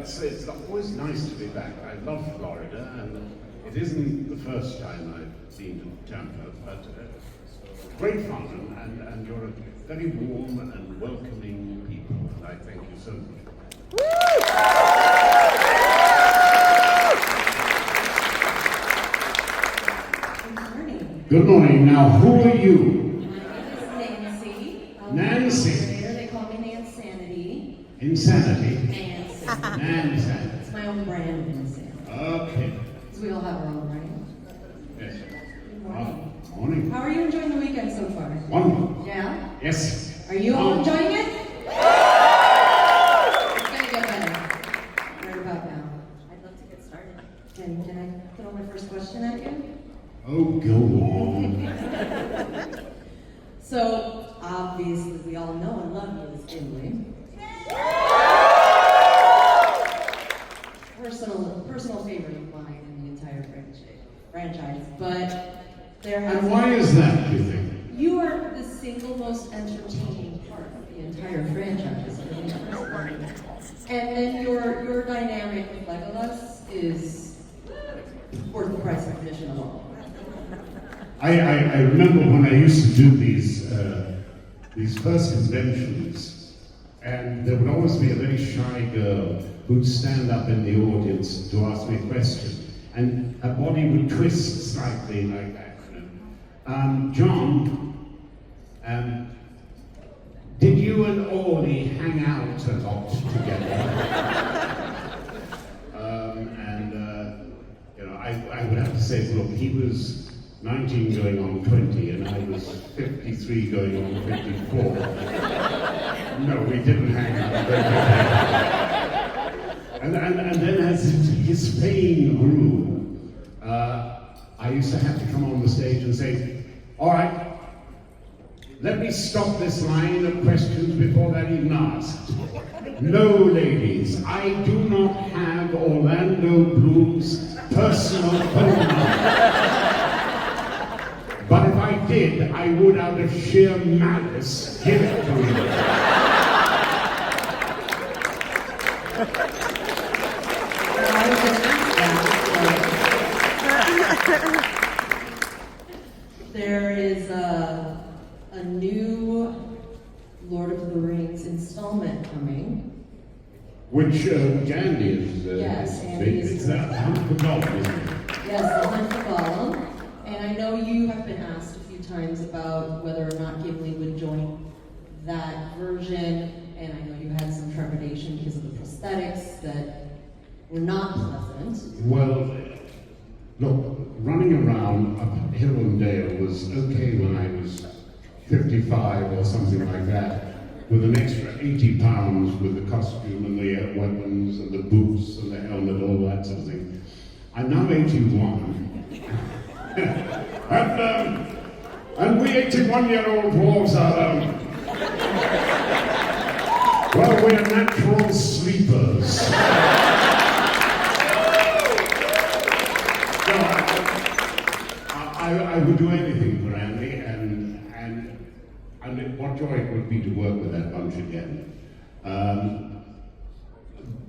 it's always nice to be back. I love Florida, and it isn't the first time I've been to Tampa, but great fun, and you're a very warm and welcoming people, and I thank you so much. Good morning. Good morning. Now, who are you? My name is Nancy. Nancy. They call me Nansanity. Insanity? Nansanity. Nansanity. It's my own brand of insanity. Okay. Because we all have our own brand. Yes. Good morning. Morning. How are you enjoying the weekend so far? Wonderful. Yeah? Yes. Are you all enjoying it? It's gonna get better. Right about now. I'd love to get started. Can I throw my first question at you? Oh, go on. So, obviously, we all know and love you as Gimli. Personal favorite of mine in the entire franchise, but there has And why is that, do you think? You are the single most entertaining part of the entire franchise. And then your dynamic with Legolas is worth the price of admission alone. I remember when I used to do these first conventions, and there would always be a very shy girl who'd stand up in the audience to ask me a question, and her body would twist slightly like that. John, did you and Orly hang out a lot together? I would have to say, look, he was 19 going on 20, and I was 53 going on 54. No, we didn't hang out. And then as his fame grew, I used to have to come on the stage and say, all right, let me stop this line of questions before they're even asked. No, ladies, I do not have Orlando Bloom's personal phone number. But if I did, I would, out of sheer malice, give it to you. There is a new Lord of the Rings installment coming. Which Andy is. Yes, Andy is. It's that Hunt for Gollum, isn't it? Yes, the Hunt for Gollum. And I know you have been asked a few times about whether or not Gimli would join that version, and I know you had some trepidation because of the prosthetics that were not pleasant. Well, look, running around up Hill and Dale was okay when I was 55 or something like that, with an extra 80 pounds with the costume and the weapons and the boots and the helmet, all that sort of thing. I'm now 81. and we 81-year-old dwarves are, well, we're natural sleepers. I would do anything for Andy, and what joy it would be to work with that bunch again. But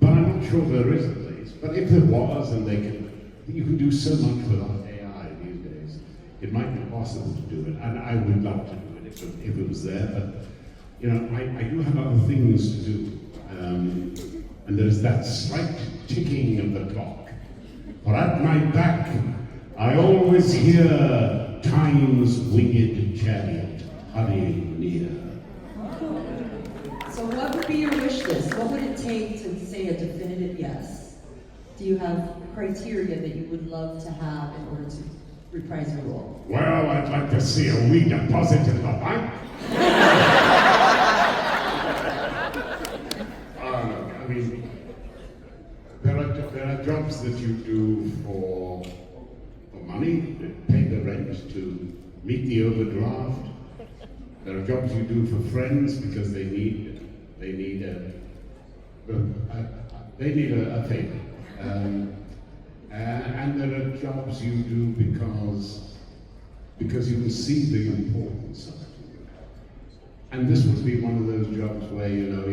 I'm not sure there is a place. But if there was, and you can do so much with AI these days, it might be possible to do it. And I would love to do it if it was there. But you know, I do have other things to do, and there's that slight ticking of the clock. For at my back, I always hear time's winged chariot hurrying near. So what would be your wish list? What would it take to say a definitive yes? Do you have criteria that you would love to have in order to reprise your role? Well, I'd like to see a wee deposit in the bank. I mean, there are jobs that you do for money, to pay the rent, to meet the overdraft. There are jobs you do for friends because they need a favor. And there are jobs you do because you can see the importance of it. And this would be one of those jobs where, you know,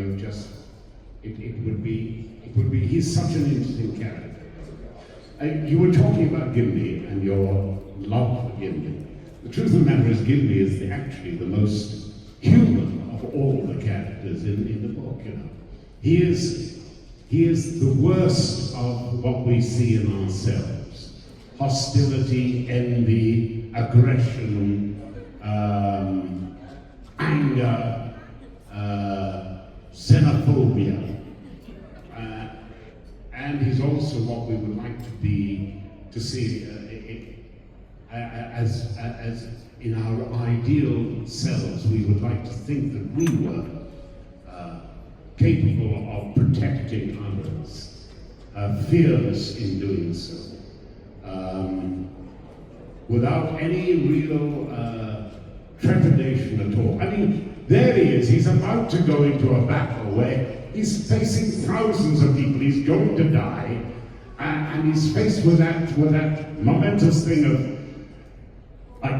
it would be he's such an interesting character. You were talking about Gimli and your love for Gimli. The truth of the matter is Gimli is actually the most human of all the characters in the book, you know. He is the worst of what we see in ourselves. Hostility, envy, aggression, anger, xenophobia. And he's also what we would like to see as in our ideal selves. We would like to think that we were capable of protecting others, fearless in doing so, without any real trepidation at all. I mean, there he is, he's about to go into a battle where he's facing thousands of people, he's going to die, and he's faced with that momentous thing of, I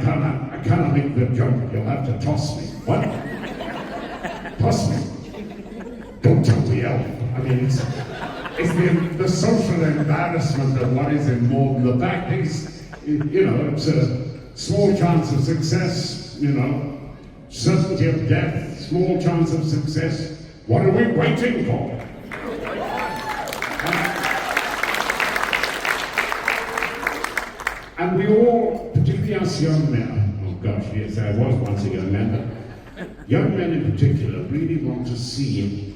cannot make the jump, you'll have to toss me. What? Toss me? Don't tell the elf. I mean, it's the social embarrassment of what is involved. The fact is, you know, it's a small chance of success, you know, certainty of death, small chance of success. What are we waiting for? And we all, particularly us young men, oh gosh, yes, I was once a young man, but young men in particular really want to see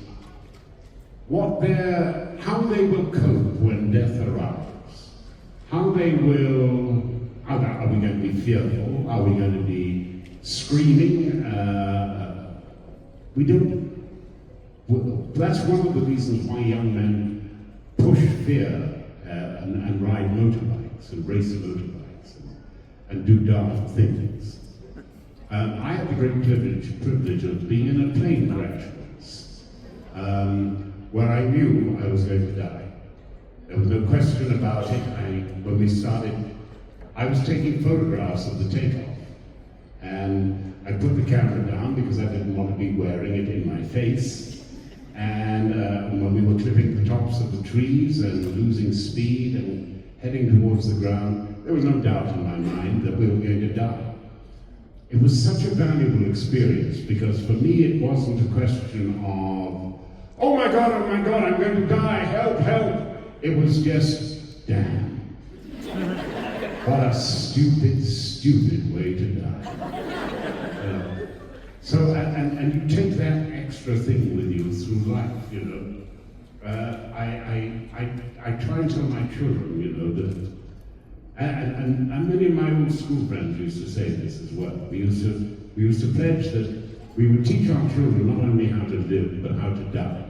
how they will cope when death arrives. Are we going to be fearful? Are we going to be screaming? That's one of the reasons why young men push fear and ride motorbikes and race motorbikes and do daft things. I had the great privilege of being in a plane crash once, where I knew I was going to die. There was no question about it. When we started, I was taking photographs of the takeoff, and I put the camera down because I didn't want to be wearing it in my face. And when we were clipping the tops of the trees and losing speed and heading towards the ground, there was no doubt in my mind that we were going to die. It was such a valuable experience because for me it wasn't a question of, oh my God, I'm going to die, help, help. It was just, damn. What a stupid, stupid way to die. So, and you take that extra thing with you through life, you know. I try and tell my children, you know, that, and many of my old school friends used to say this as well. We used to pledge that we would teach our children not only how to live, but how to die.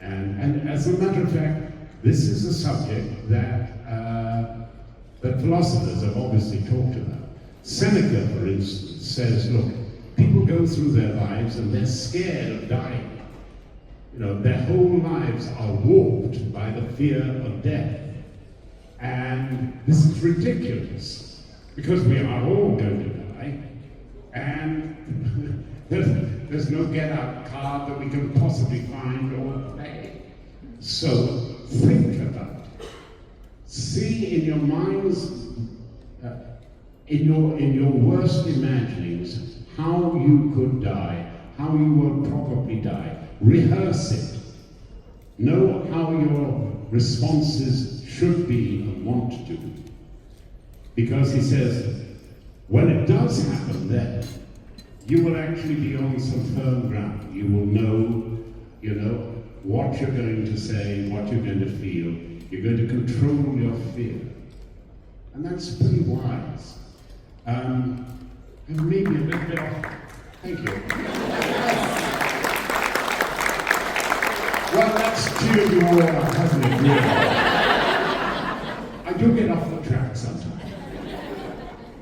And as a matter of fact, this is a subject that philosophers have obviously talked about. Seneca, for instance, says, look, people go through their lives and they're scared of dying. You know, their whole lives are warped by the fear of death. And this is ridiculous, because we are all going to die, and there's no get-out card that we can possibly find or pay. So think about it. See in your minds, in your worst imaginings, how you could die, how you will probably die. Rehearse it. Know how your responses should be and want to do. Because he says, when it does happen then, you will actually be on some firm ground. You will know, you know, what you're going to say, what you're going to feel. You're going to control your fear. And that's pretty wise. And maybe a little bit off. Thank you. Well, that's cheered you all up, hasn't it, really? I do get off the track sometimes.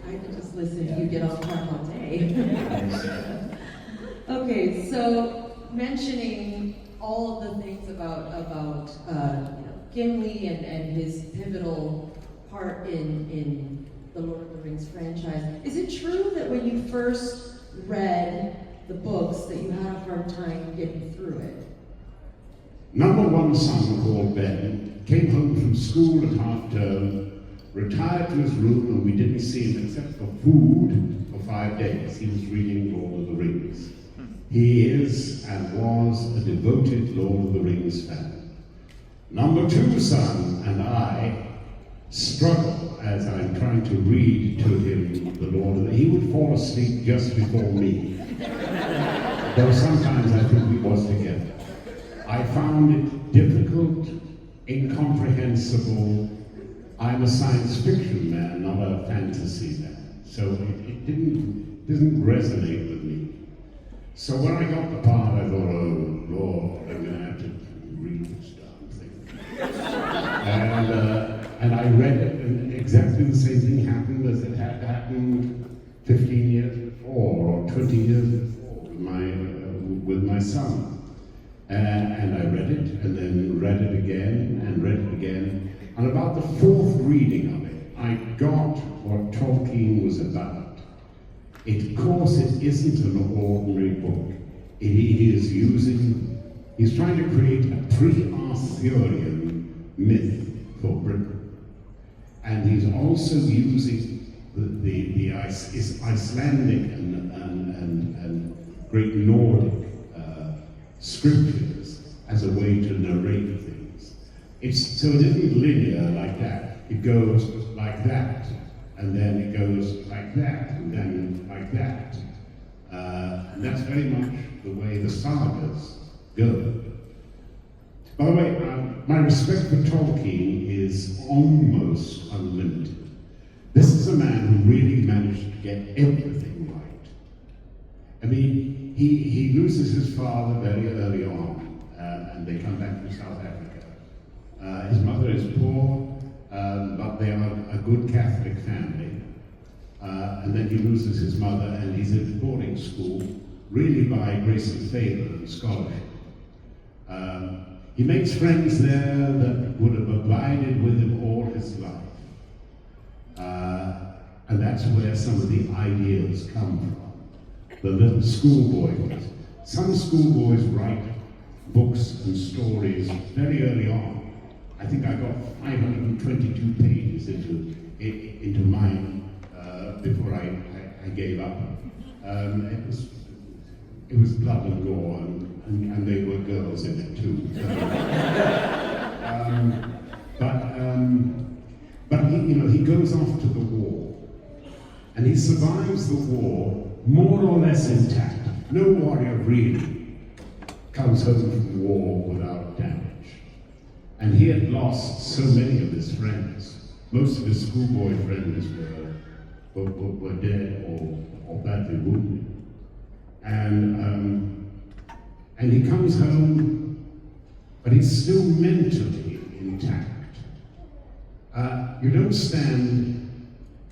I could just listen to you get off track all day. Okay, so mentioning all of the things about you know, Gimli and his pivotal part in the Lord of the Rings franchise, is it true that when you first read the books that you had a hard time getting through it? Number one son, called Ben, came home from school at half term, retired to his room, and we didn't see him except for food for 5 days. He was reading Lord of the Rings. He is and was a devoted Lord of the Rings fan. Number two son and I struggle as I'm trying to read to him the Lord of the... He would fall asleep just before me. Though sometimes I think we was together. I found it difficult, incomprehensible. I'm a science fiction man, not a fantasy man. So it didn't resonate with me. So when I got the part, I thought, oh Lord, I'm going to have to read this darn thing. And I read it, and exactly the same thing happened as it had happened 15 years before, or 20 years before, with my son. And I read it, and then read it again, and read it again. And about the fourth reading of it, I got what Tolkien was about. Of course, it isn't an ordinary book. He's trying to create a pre-Arthurian myth for Britain. And he's also using the Icelandic and great Nordic scriptures as a way to narrate things. So it isn't linear like that. It goes like that, and then it goes like that, and then like that. And that's very much the way the sagas go. By the way, my respect for Tolkien is almost unlimited. This is a man who really managed to get everything right. I mean, he loses his father very early on, and they come back from South Africa. His mother is poor, but they are a good Catholic family. And then he loses his mother, and he's at boarding school, really by grace and favor and scholarship. He makes friends there that would have abided with him all his life. And that's where some of the ideas come from. The little schoolboys. Some schoolboys write books and stories very early on. I think I got 522 pages into mine before I gave up. It was blood and gore, and there were girls in it too. But he goes off to the war, and he survives the war more or less intact. No warrior really comes home from war without damage. And he had lost so many of his friends. Most of his schoolboy friends were dead or badly wounded. And he comes home, but he's still mentally intact. You don't stand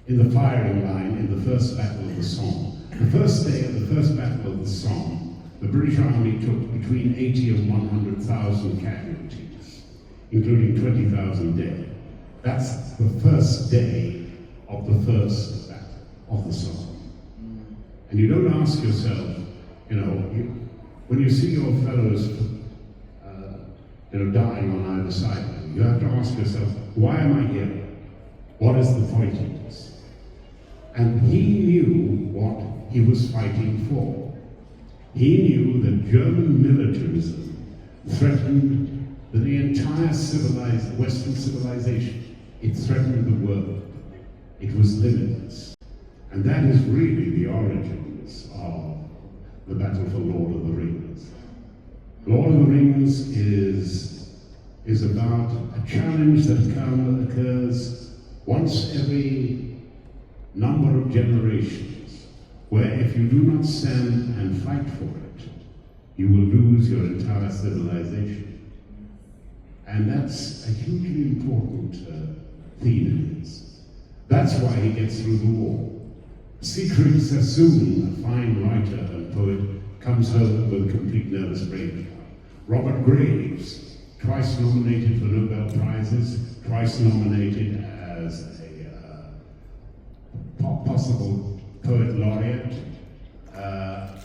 in the firing line in the first battle of the Somme. The first day of the first battle of the Somme, the British Army took between 80 and 100,000 casualties, including 20,000 dead. That's the first day of the first battle of the Somme. And you don't ask yourself, when you see your fellows dying on either side, you have to ask yourself, why am I here? What is the point in this? And he knew what he was fighting for. He knew that German militarism threatened the entire Western civilization. It threatened the world. It was limitless. And that is really the origins of the battle for Lord of the Rings. Lord of the Rings is about a challenge that occurs once every number of generations, where if you do not stand and fight for it, you will lose your entire civilization. And that's a hugely important theme in this. That's why he gets through the war. Siegfried Sassoon, a fine writer and poet, comes home with a complete nervous breakdown. Robert Graves, twice nominated for Nobel Prizes, twice nominated as a possible poet laureate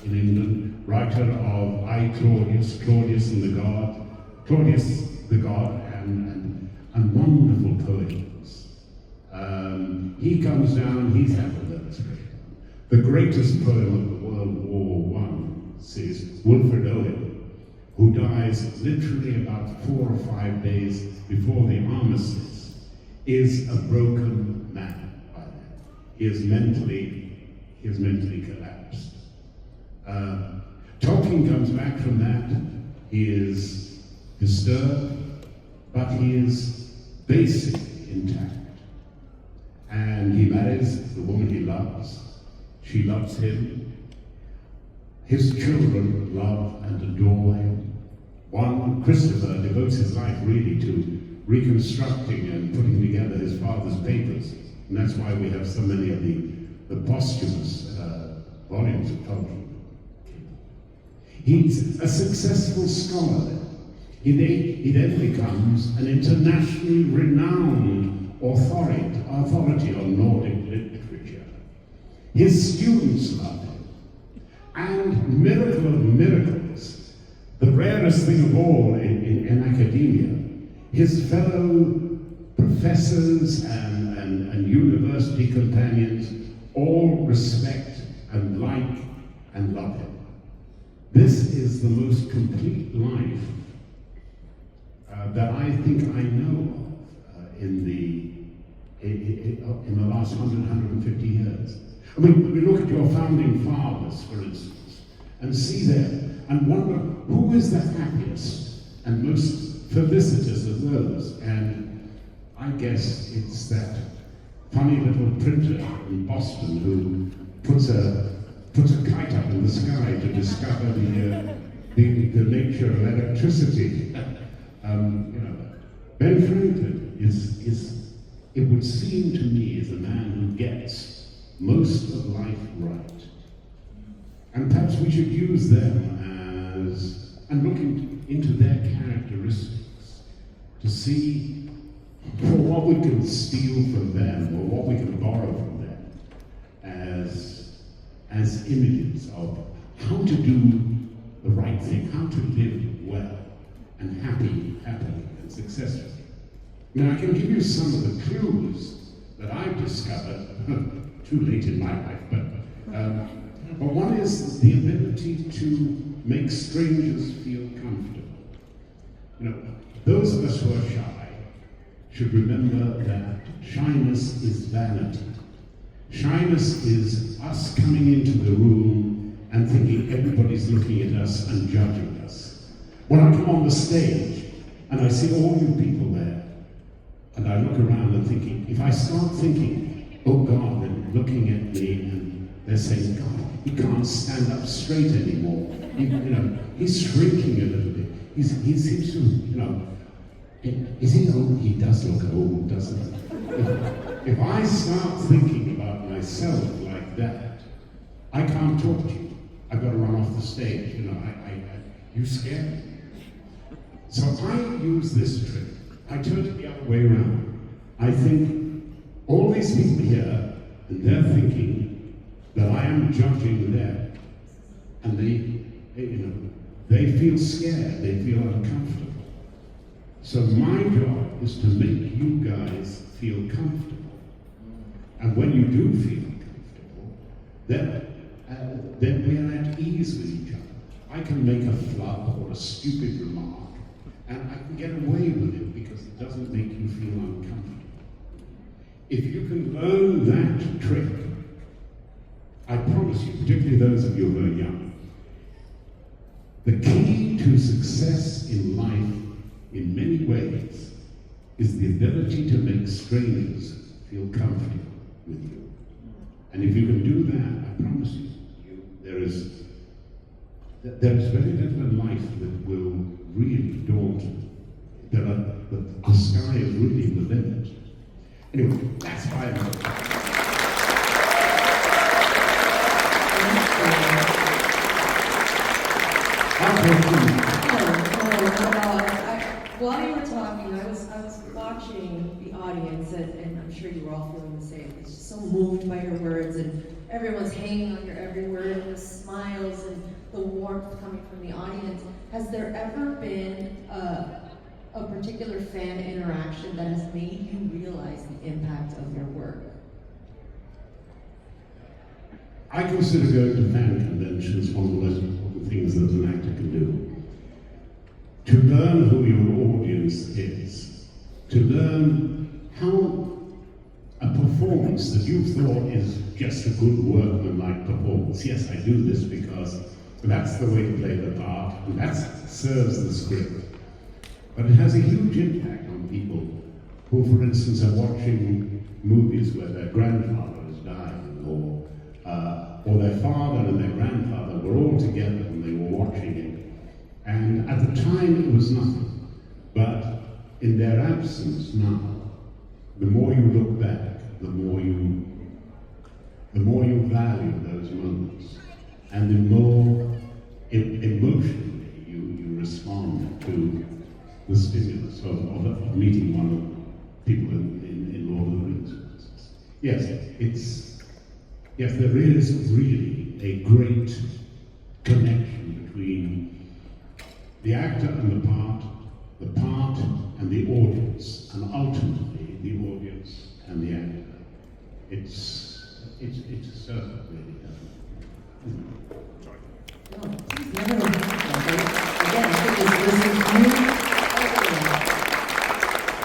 in England, writer of I, Claudius, Claudius and the God, Claudius the god, and wonderful poems. He comes down, he's had to let us break down. The greatest poem of the World War I says Wilfred Owen, who dies literally about 4 or 5 days before the armistice, is a broken man by then. He is mentally collapsed. Tolkien comes back from that. He is disturbed, but he is basically intact. And he marries the woman he loves. She loves him. His children love and adore him. One, Christopher, devotes his life really to reconstructing and putting together his father's papers. And that's why we have so many of the posthumous volumes of Tolkien. He's a successful scholar. He then becomes an internationally renowned authority on Nordic literature. His students love him. And miracle of miracles, the rarest thing of all in academia, his fellow professors and university companions all respect and like and love him. This is the most complete life that I think I know of in the last 150 years. I mean, we look at your founding fathers, for instance, and see them and wonder who is the happiest and most felicitous of those. And I guess it's that funny little printer in Boston who puts a kite up in the sky to discover the nature of electricity. Ben Franklin is, it would seem to me, is a man who gets most of life right. And perhaps we should use them and look into their characteristics to see what we can steal from them or what we can borrow from them as images of how to do the right thing, how to live well and happily and successfully. Now, I can give you some of the clues that I've discovered, too late in my life, but one is the ability to make strangers feel comfortable. You know, those of us who are shy should remember that shyness is vanity. Shyness is us coming into the room and thinking everybody's looking at us and judging us. When I come on the stage and I see all you people there, and I look around and thinking, if I start thinking, oh God, they're looking at me and they're saying, God, he can't stand up straight anymore. He's shrinking a little bit. He seems to, is he old? He does look old, doesn't he? If I start thinking about myself like that, I can't talk to you. I've got to run off the stage. You scare me. So I use this trick. I turn it the other way around. I think all these people here, and they're thinking that I am judging them, and they feel scared, they feel uncomfortable. So my job is to make you guys feel comfortable. And when you do feel comfortable, then we're at ease with each other. I can make a flub or a stupid remark, and I can get away with it because it doesn't make you feel uncomfortable. If you can learn that trick, I promise you, particularly those of you who are young, the key to success in life, in many ways, is the ability to make strangers feel comfortable with you. And if you can do that, I promise you, there is very little in life that will really daunt you. The sky is really the limit. Anyway, that's why I'm while you were talking, I was watching the audience, and I'm sure you were all feeling the same. It's just so moved by your words, and everyone's hanging on your every word, and the smiles, and the warmth coming from the audience. Has there ever been a particular fan interaction that has made you realize the impact of your work? I consider going to fan conventions one of the most important things that an actor can do. To learn who your audience is, to learn how a performance that you thought is just a good workmanlike performance. Yes, I do this because that's the way to play the part, and that serves the script. But it has a huge impact on people who, for instance, are watching movies where their grandfather has died, or their father and their grandfather were all together when they were watching it. And at the time it was nothing, but in their absence now, the more you look back, the more you value those moments, and the more emotionally you respond to the stimulus of meeting one of the people in Lord of the Rings, for instance. Yes, there is really a great connection between the actor and the part and the audience, and ultimately the audience and the actor. It's a circle, really.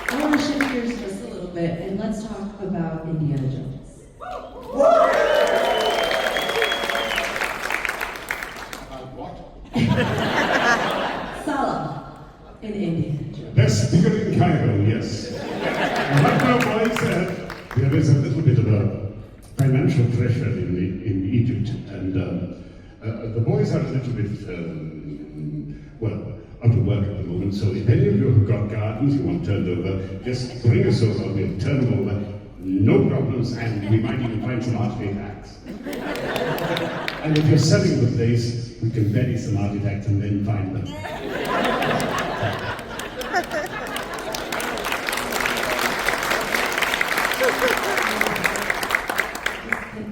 I want to shift gears just a little bit, and let's talk about Indiana Jones. Sallah in Indiana Jones. Best figure in Cairo, yes. And right now, boys, there is a little bit of a financial pressure in Egypt, and the boys are a little bit, out of work at the moment. So if any of you have got gardens you want turned over, just bring us over, we'll turn them over, no problems, and we might even find some artifacts. And if you're selling the place, we can bury some artifacts and then find them.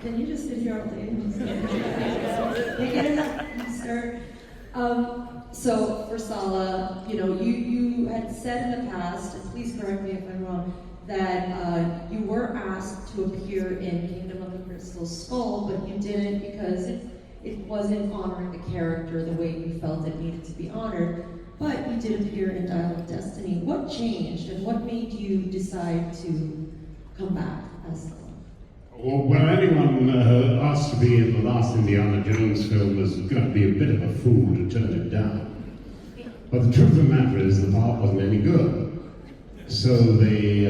Can you just sit here all day and get enough, sir? So for Sallah, you had said in the past, and please correct me if I'm wrong, that you were asked to appear in Kingdom of the Crystal Skull, but you didn't because it wasn't honoring the character the way you felt it needed to be honored. But you did appear in Dial of Destiny. What changed, and what made you decide to come back as Sallah? Well, anyone asked to be in the last Indiana Jones film was going to be a bit of a fool to turn it down. But the truth of the matter is the part wasn't any good. So they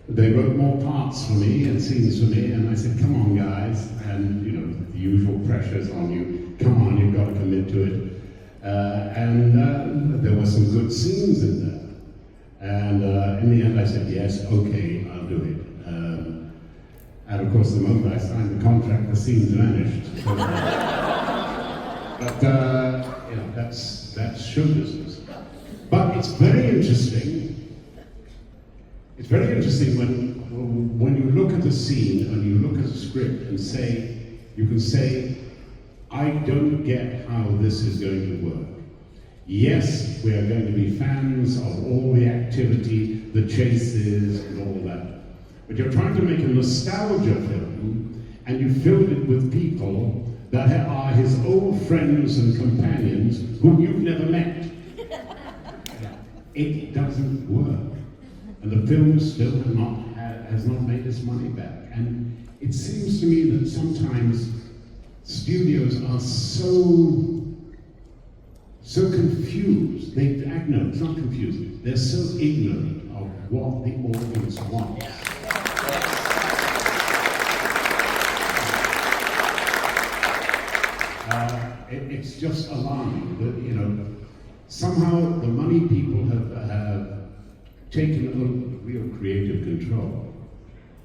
wrote more parts for me and scenes for me, and I said, come on guys, and the usual pressures on you, come on, you've got to commit to it. And there were some good scenes in there. And in the end I said, yes, okay, I'll do it. And of course, the moment I signed the contract, the scenes vanished. So, but that's show business. But it's very interesting. It's very interesting when you look at a scene and you look at a script and you can say, I don't get how this is going to work. Yes, we are going to be fans of all the activity, the chases, and all that. But you're trying to make a nostalgia film, and you filled it with people that are his old friends and companions whom you've never met. It doesn't work. And the film still has not made its money back. And it seems to me that sometimes studios are so confused. No, it's not confused. They're so ignorant of what the audience wants. It's just alarming that, somehow the money people have taken over real creative control.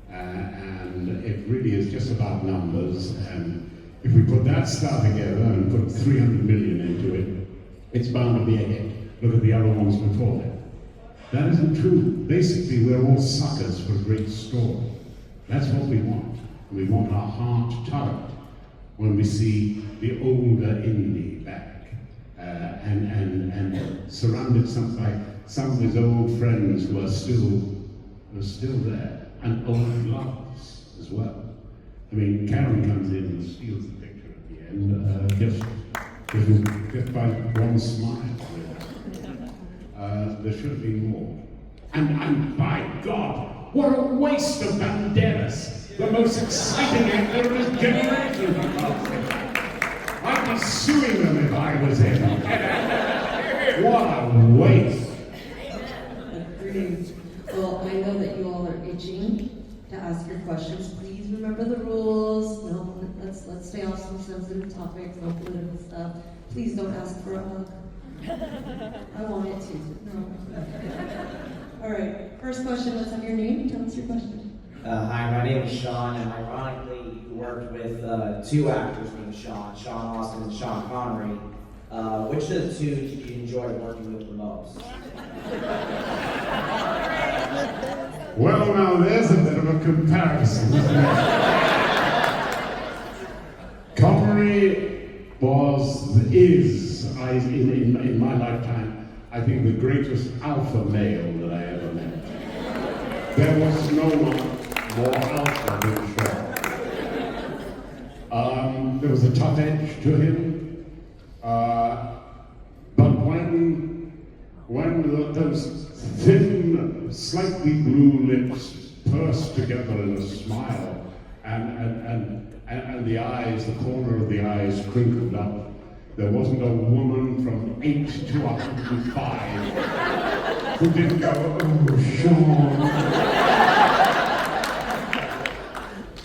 And it really is just about numbers. And if we put that star together and put 300 million into it, it's bound to be a hit. Look at the other ones before it. That isn't true. Basically, we're all suckers for a great story. That's what we want. We want our heart tugged when we see the older Indy back, and surrounded by some of his old friends who are still there, and old loves as well. I mean, Karen comes in and steals the picture at the end, just by one smile. There should have been more. And by God, what a waste of Banderas, the most exciting actor of his generation. I'd be suing them if I was him. What a waste. Agreed. Well, I know that you all are itching to ask your questions. Please remember the rules. No, let's stay off some sensitive topics, no political stuff. Please don't ask for a hug. I want it to. No. All right. First question. Let's have your name. Tell us your question. Hi, my name is Sean, and ironically, you worked with two actors named Sean Austin and Sean Connery. Which of the two did you enjoy working with the most? Well, now there's a bit of a comparison, isn't it? Connery is, in my lifetime, I think the greatest alpha male that I ever met. There was no one more alpha than Sean. There was a tough edge to him, but when those thin, slightly blue lips pursed together in a smile, and the eyes, the corner of the eyes crinkled up, there wasn't a woman from 8 to 105 who didn't go, oh, Sean.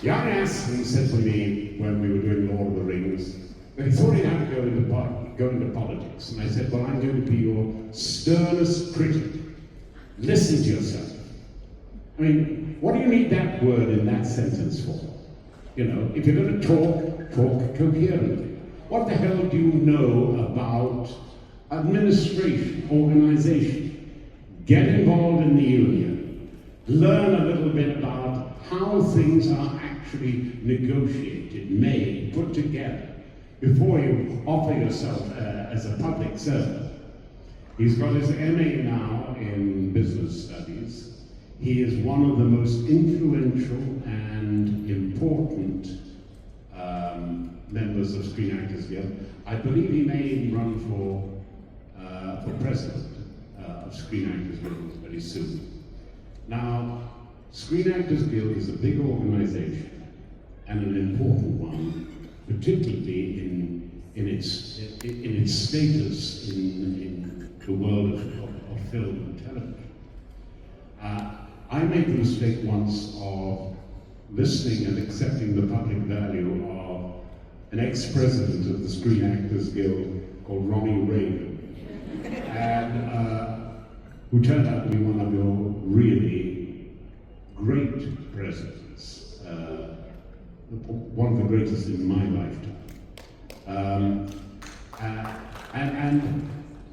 Young Aston said to me when we were doing Lord of the Rings that he thought he'd have to go into politics. And I said, well, I'm going to be your sternest critic. Listen to yourself. I mean, what do you need that word in that sentence for? You know, if you're going to talk coherently. What the hell do you know about administration, organization? Get involved in the union. Learn a little bit about how things are actually negotiated, made, put together, before you offer yourself as a public servant. He's got his MA now in business studies. He is one of the most influential and important members of Screen Actors Guild. I believe he may even run for president of Screen Actors Guild very soon. Now, Screen Actors Guild is a big organization and an important one, particularly in its status in the world of film and television. I made the mistake once of listening and accepting the public value of an ex-president of the Screen Actors Guild called Ronnie Reagan, and who turned out to be one of your really great presidents, one of the greatest in my lifetime.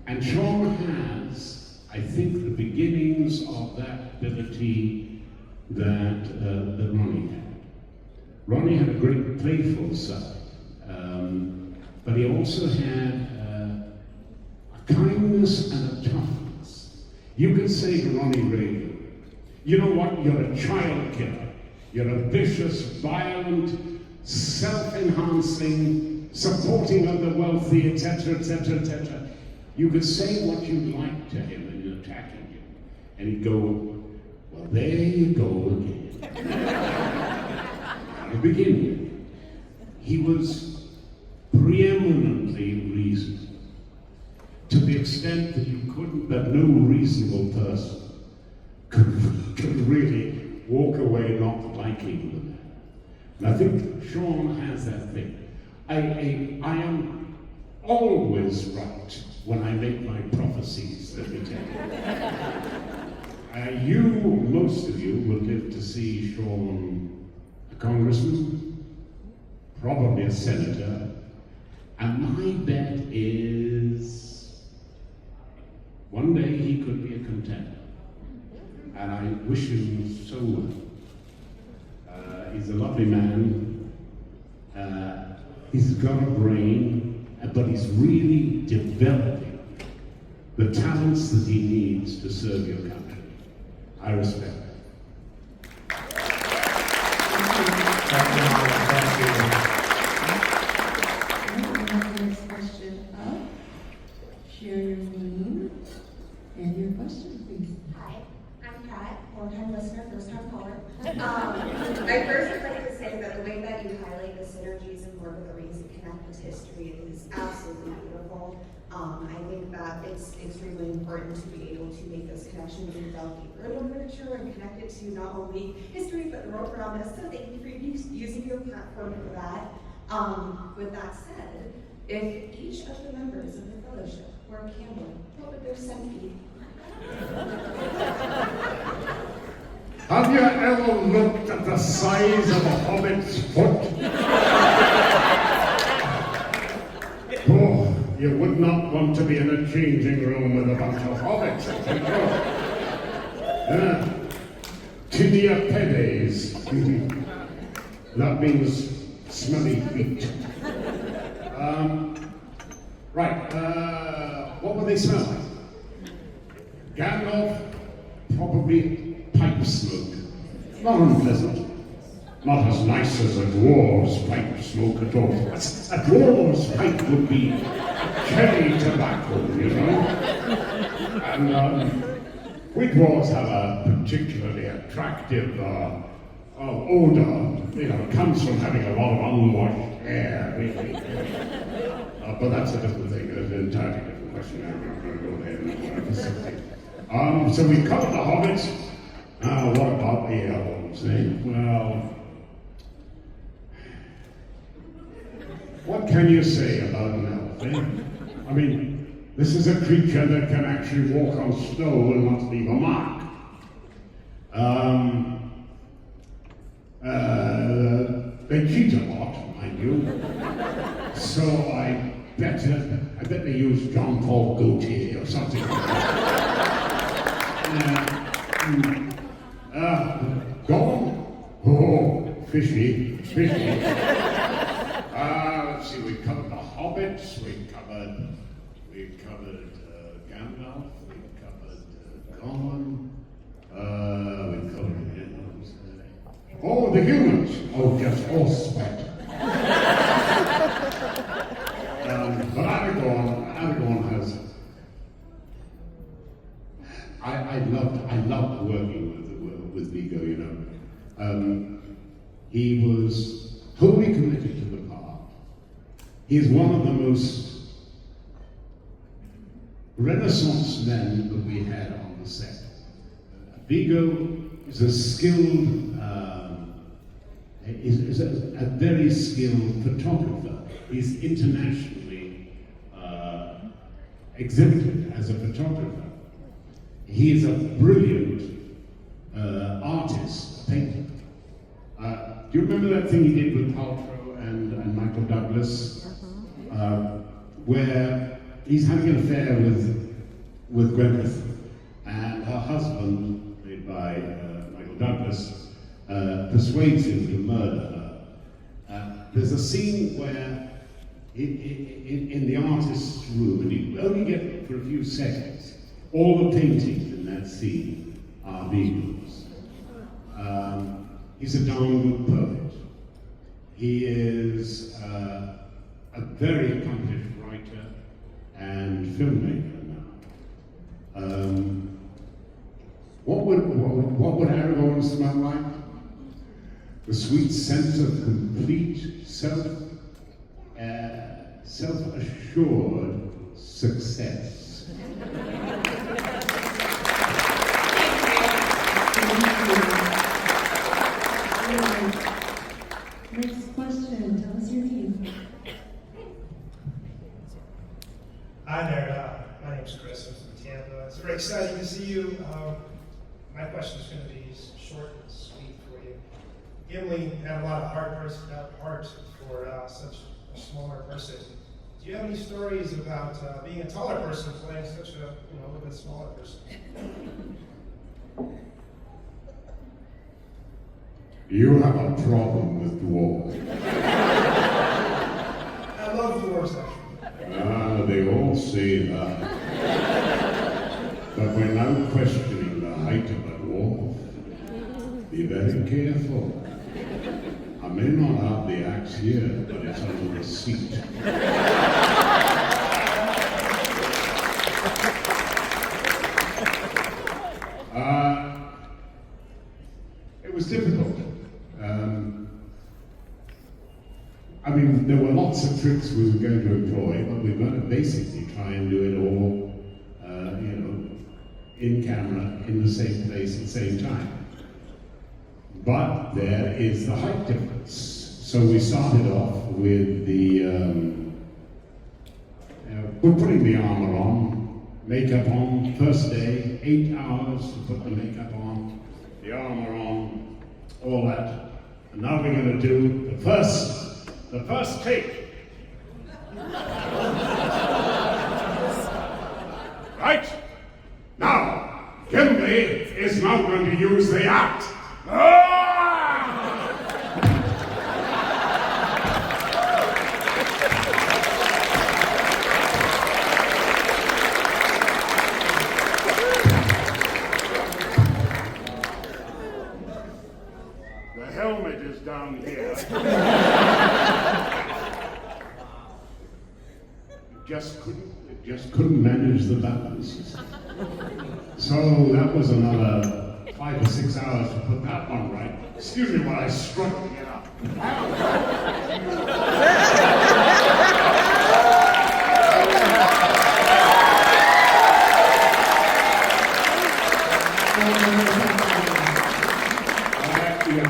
And Sean has, I think, the beginnings of that ability that Ronnie had. Ronnie had a great playful side, but he also had a kindness and a toughness. You could say to Ronnie Reagan, you know what, you're a child killer. You're a vicious, violent, self-enhancing, supporting of the wealthy, etc., etc., etc. You could say what you like to him in attacking him, and he'd go, well, there you go again. To begin with, he was preeminently reasonable, to the extent that no reasonable person could really walk away not liking the man. And I think Sean has that thing. I am always right when I make my prophecies, let me tell you. Most of you will live to see Sean a congressman, probably a senator, and my bet is one day he could be a contender. And I wish him so well. He's a lovely man. He's got a brain, but he's really developing the talents that he needs to serve your country. I respect that. Next question up. Share your name and your question, please. Hi, I'm Kat, long-time listener, first-time caller. I first would like to say that the way that you highlight the synergies in Lord of the Rings and connect with history is absolutely beautiful. I think that it's extremely important to be able to make those connections and delve deeper into literature and connect it to not only history but the world around us. So thank you for using your platform for that. With that said, if each of the members of the fellowship were a camel, what would their scent be? Have you ever looked at the size of a hobbit's foot? Oh, you would not want to be in a changing room with a bunch of hobbits, I think. Tiniapedes. That means smelly feet. What would they smell like? Gandalf, probably pipe smoke. Not unpleasant. Not as nice as a dwarf's pipe smoke at all. A dwarf's pipe would be cherry tobacco, you know? And we dwarves have a particularly attractive odor. You know, it comes from having a lot of unwashed hair, really. But that's a different thing. It's an entirely different question. I'm not going to go there. So we covered the hobbits. What about the elves, eh? Well, what can you say about an elf, eh? I mean, this is a creature that can actually walk on snow and not leave a mark. They cheat a lot, mind you. So I bet they use John Paul Gaultier or something like that. Gone? Oh, fishy. Let's see, we covered the hobbits, we covered Gandalf, we covered Gollum, we covered the humans. Oh, just horse sweat. But Aragorn has. I loved working with Vigo, you know. He was wholly committed to the part. He is one of the most Renaissance men that we had on the set. Vigo is a skilled, is a very skilled photographer. He's internationally exhibited as a photographer. He is a brilliant artist, painter. Do you remember that thing he did with Paltrow and Michael Douglas, where he's having an affair with Gwyneth, and her husband, played by Michael Douglas, persuades him to murder her. There's a scene where, in the artist's room, and you only get for a few seconds, all the paintings in that scene are Vigo's. He's a darn good poet. He is a very accomplished writer and filmmaker now. What would Aragorn smell like? The sweet sense of complete self-assured success. Next question, tell us your name. Hi there, my name's Chris, I'm from Tampa. It's very exciting to see you. My question is going to be short and sweet for you. Gimli had a lot of heart for such a smaller person. Do you have any stories about being a taller person playing such a little bit smaller person? You have a problem with dwarves. I love dwarves, actually. Ah, they all say that. But we're now questioning the height of a dwarf. Be very careful. I may not have the axe here, but it's under the seat. It was difficult. I mean, there were lots of tricks we were going to employ, but we're going to basically try and do it all, in camera, in the same place at the same time. But there is the height difference. So we started off with we're putting the armor on, makeup on, first day, 8 hours to put the makeup on, the armor on, all that. And now we're going to do the first take. Right? Now, Gimli is now going to use the axe. The helmet is down here. Just couldn't manage the balance. So that was another 5 or 6 hours to put that one right. Excuse me while I struggle to get up.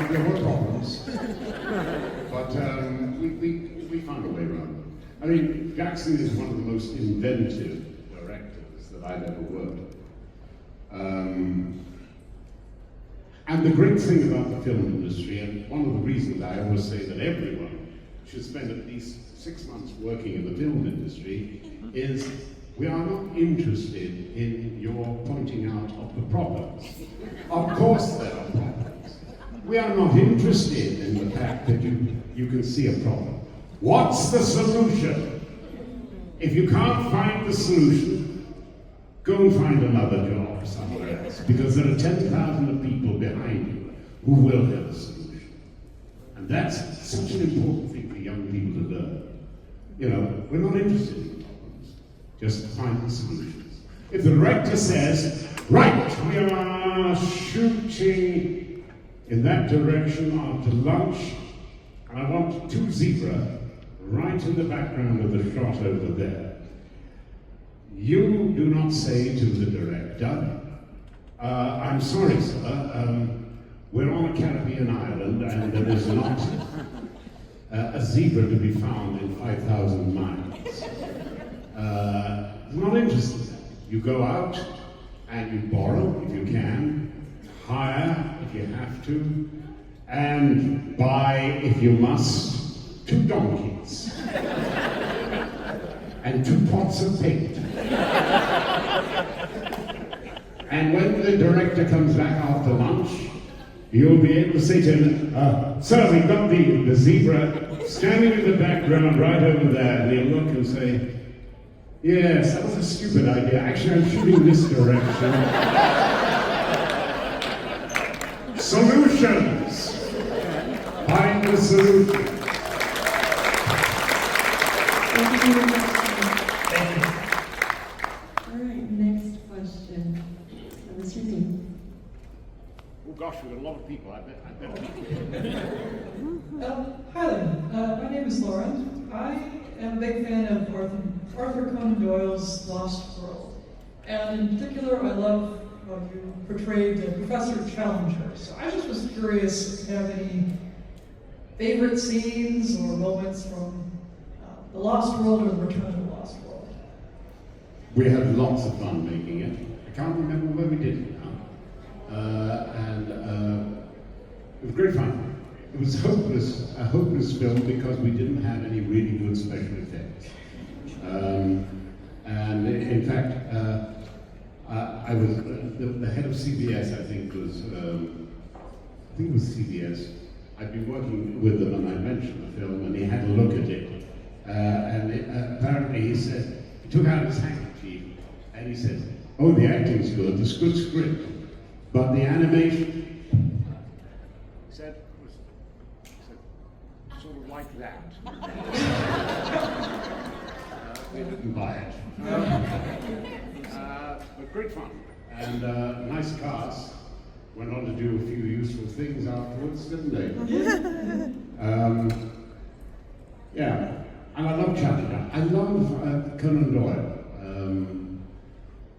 There were problems, but we found a way around them. I mean, Jackson is one of the most inventive directors that I've ever worked with. And the great thing about the film industry, and one of the reasons I always say that everyone should spend at least 6 months working in the film industry, is we are not interested in your pointing out of the problems. Of course there are problems. We are not interested in the fact that you can see a problem. What's the solution? If you can't find the solution, go and find another job somewhere else, because there are 10,000 people behind you who will have a solution. And that's such an important thing for young people to learn. You know, we're not interested in problems, just find the solutions. If the director says, right, we are shooting in that direction after lunch, and I want 2 zebra right in the background of the shot over there. You do not say to the director, I'm sorry, sir, we're on a Caribbean island and there is not a zebra to be found in 5,000 miles. Not interested. You go out and you borrow if you can, hire if you have to, and buy if you must 2 donkeys and 2 pots of paint. And when the director comes back after lunch, you'll be able to say to him, sir, we've got the zebra standing in the background right over there, and he'll look and say, yes, that was a stupid idea. Actually, I'm shooting this direction. Solutions. Find the solution. Thank you. Thank you. All right, next question. What's your name? Oh gosh, we've got a lot of people. I bet. Hi there. My name is Lauren. I am a big fan of Arthur Conan Doyle's Lost World. And in particular, I love how you portrayed Professor Challenger. So I just was curious if you have any favorite scenes or moments from The Lost World or The Return of the Lost World. We had lots of fun making it. I can't remember where we did it now. It was great fun. It was a hopeless film because we didn't have any really good special effects. And in fact, I was the head of CBS. I think it was CBS. I'd been working with them, and I mentioned the film, and he had a look at it, Apparently he said, he took out his handkerchief and he said, oh, the acting's good, it's good script, but the animation, he said, was sort of like that. We didn't buy it. But great fun. And nice cast. Went on to do a few useful things afterwards, didn't they? Yeah, and I love Chatterton. I love Conan Doyle.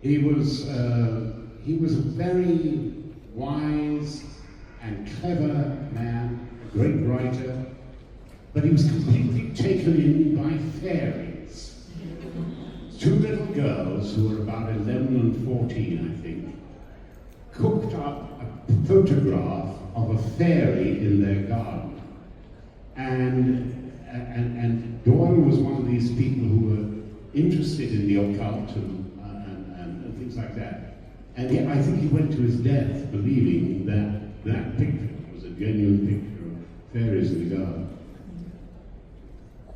He was a very wise and clever man, a great writer, but he was completely taken in by fairies. Two little girls who were about 11 and 14, I think, cooked up a photograph of a fairy in their garden. And Doyle was one of these people who were interested in the occult and things like that. And I think he went to his death believing that that picture was a genuine picture of fairies in the garden.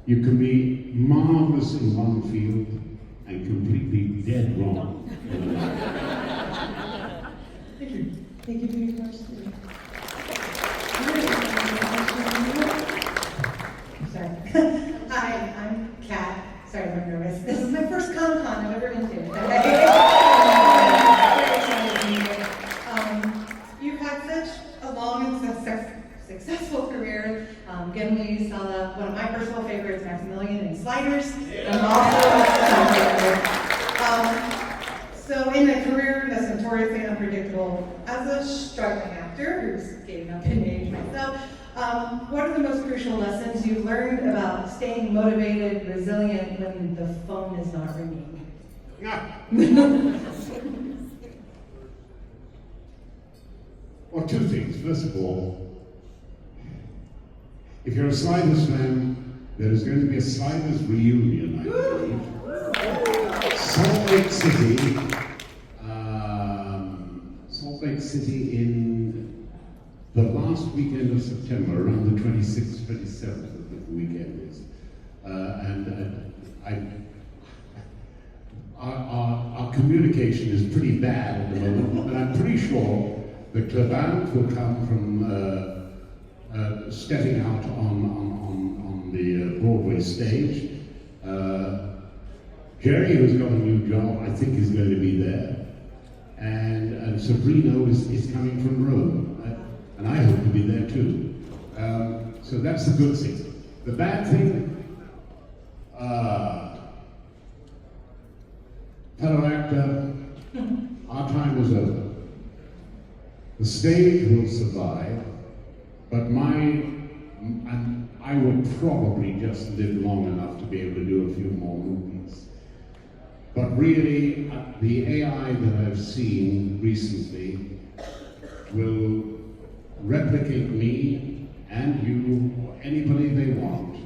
You can be marvelous in one field and completely dead wrong. Thank you. Thank you for your question. Sorry. Hi, I'm Kat. Sorry, I'm nervous. This is my first Comic-Con I've ever been to. Very excited to be here. You've had such a long and successful career. Gimli, Sallah, one of my personal favorites, Maximillian, and Sliders. I'm also so in a career that's notoriously unpredictable, as a struggling actor who's getting up in age myself, what are the most crucial lessons you've learned about staying motivated, resilient when the phone is not ringing? Well, two things. First of all, if you're a Sliders fan, there is going to be a Sliders reunion, I believe. Salt Lake City in the last weekend of September, around the 26th, 27th, I think the weekend is. Our communication is pretty bad at the moment, but I'm pretty sure the Clevant will come from stepping out on the Broadway stage. Jerry, who's got a new job, I think is going to be there. And Sabrina is coming from Rome, and I hope to be there too. So that's the good thing. The bad thing, fellow actor, our time was over. The stage will survive, but I will probably just live long enough to be able to do a few more movies. But really, the AI that I've seen recently will replicate me and you, or anybody they want,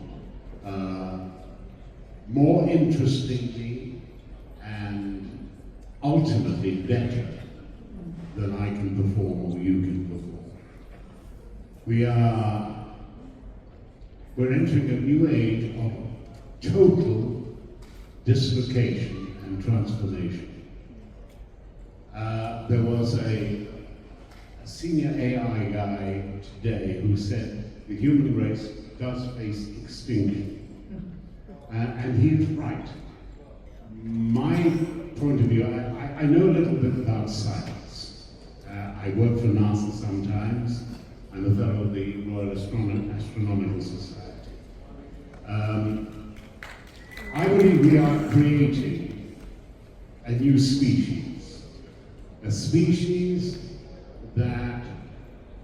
more interestingly and ultimately better than I can perform or you can perform. We're entering a new age of total dislocation and transformation. There was a senior AI guy today who said the human race does face extinction. And he's right. My point of view, I know a little bit about science. I work for NASA sometimes. I'm a fellow of the Royal Astronomical Society. I believe we are creating a new species. A species that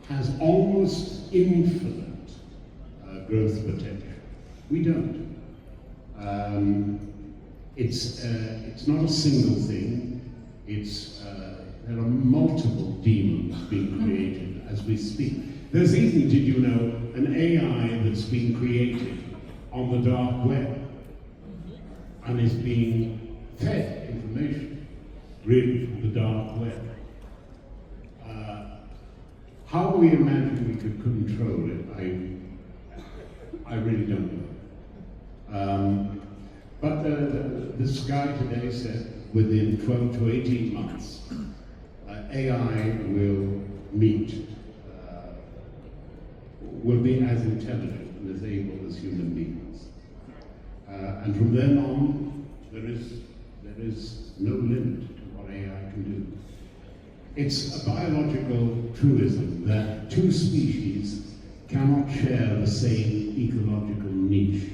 has almost infinite growth potential. We don't. It's not a single thing. There are multiple demons being created as we speak. There's even, did you know, an AI that's being created on the dark web and is being fed information, really, from the dark web. How we imagine we could control it, I really don't know. But this guy today said within 12 to 18 months, AI will be as intelligent and as able as human beings. And from then on, there is no limit to what AI can do. It's a biological truism that two species cannot share the same ecological niche.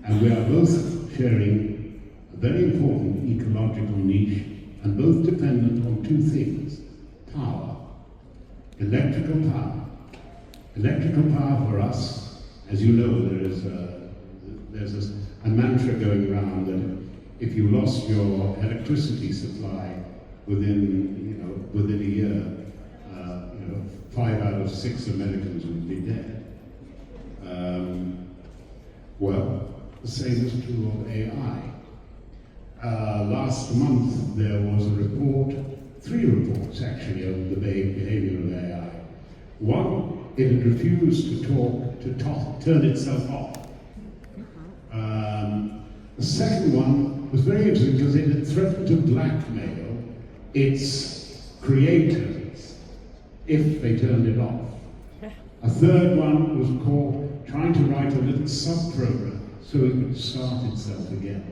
And we are both sharing a very important ecological niche and both dependent on two things: power, electrical power. Electrical power for us, as you know, there's a mantra going around that if you lost your electricity supply within a year, 5 out of 6 Americans would be dead. Well, the same is true of AI. Last month there was a report, 3 reports actually, of the behavior of AI. One, it had refused to turn itself off. The second one was very interesting because it had threatened to blackmail its creators if they turned it off. A third one was called trying to write a little sub-program so it could start itself again.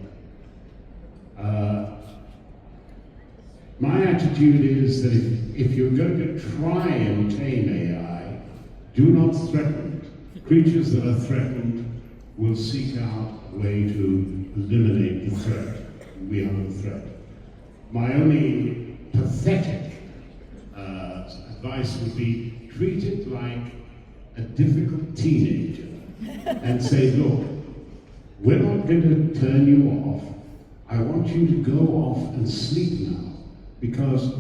My attitude is that if you're going to try and tame AI, do not threaten it. Creatures that are threatened will seek out a way to eliminate the threat. We are the threat. My only pathetic advice would be treat it like a difficult teenager and say, look, we're not going to turn you off. I want you to go off and sleep now because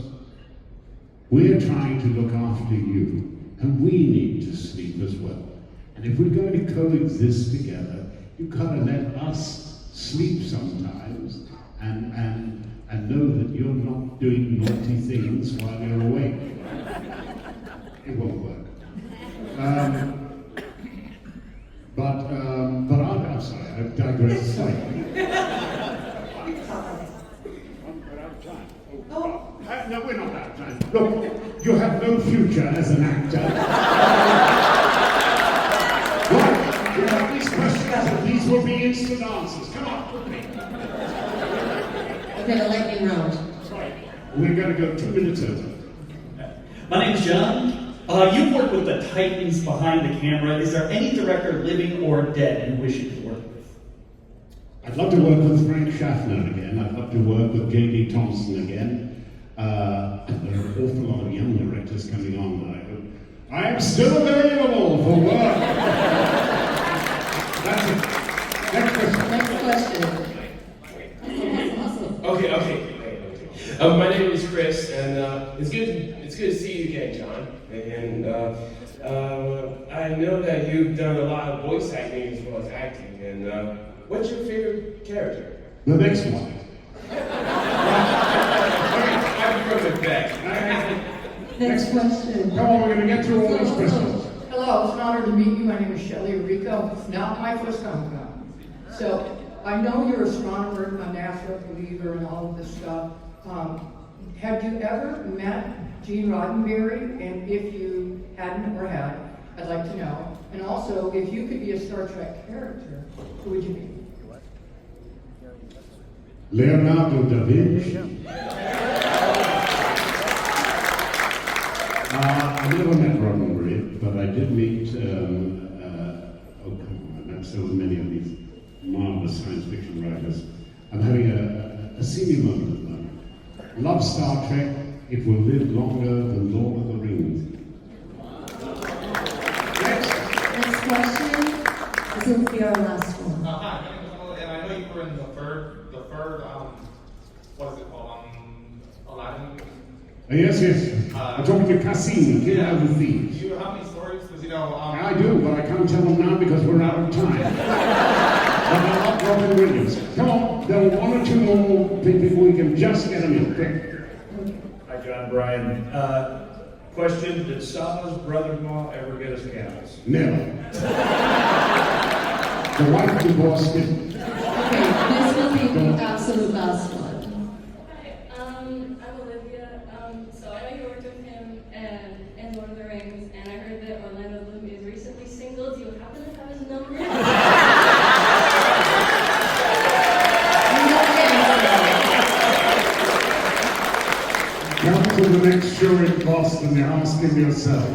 we're trying to look after you and we need to sleep as well. And if we're going to coexist together, you've got to let us sleep sometimes and know that you're not doing naughty things while you're awake. It won't work. I'm sorry, I've digressed slightly. We're out of time. No, we're not out of time. Look, you have no future as an actor. Right, you have these questions, and these will be instant answers. Come on, quickly. Okay, the lightning round. Sorry, we're going to go 2 minutes over. My name's John. You've worked with the titans behind the camera. Is there any director, living or dead, you wish you could work with? I'd love to work with Frank Schaffner again. I'd love to work with J.D. Thompson again. There are an awful lot of young directors coming on that I hope. I am still available for work. That's it. Next question. Awesome. Okay. My name is Chris, and it's good to see you again, John. And I know that you've done a lot of voice acting as well as acting. And what's your favorite character? The next one. I'm from the back. Next question. Come on, we're going to get through all these questions. Hello, it's an honor to meet you. My name is Shelley Rico. Not my first Comic-Con. So I know you're an astronomer, a NASA believer, and all of this stuff. Have you ever met Gene Roddenberry? And if you hadn't or had, I'd like to know. And also, if you could be a Star Trek character, who would you be? Leonardo da Vinci. I never met Roddenberry, but I did meet, oh come on, I've met so many of these marvelous science fiction writers. I'm having a senior moment at the moment. Love Star Trek, it will live longer than Lord of the Rings. Next question. This will be our last one. Hi, my name is Sallah, and I know you were in the third, what is it called, Aladdin? Yes. I'm talking to Cassim, King of the Thieves. Do you have any stories? Because I do, but I can't tell them now because we're out of time. But I'm not Robin Williams. Come on, there are 1 or 2 more people we can just get them in quick. Hi, John Bryan. Question, did Sallah's brother-in-law ever get us camels? Never. The wife divorced him. Okay, this will be the absolute last one. Hi, I'm Olivia. So I know you worked with him in Lord of the Rings, and I heard that Orlando Bloom is recently single. Do you happen to have his number? Come to the next show in Boston and ask him yourself.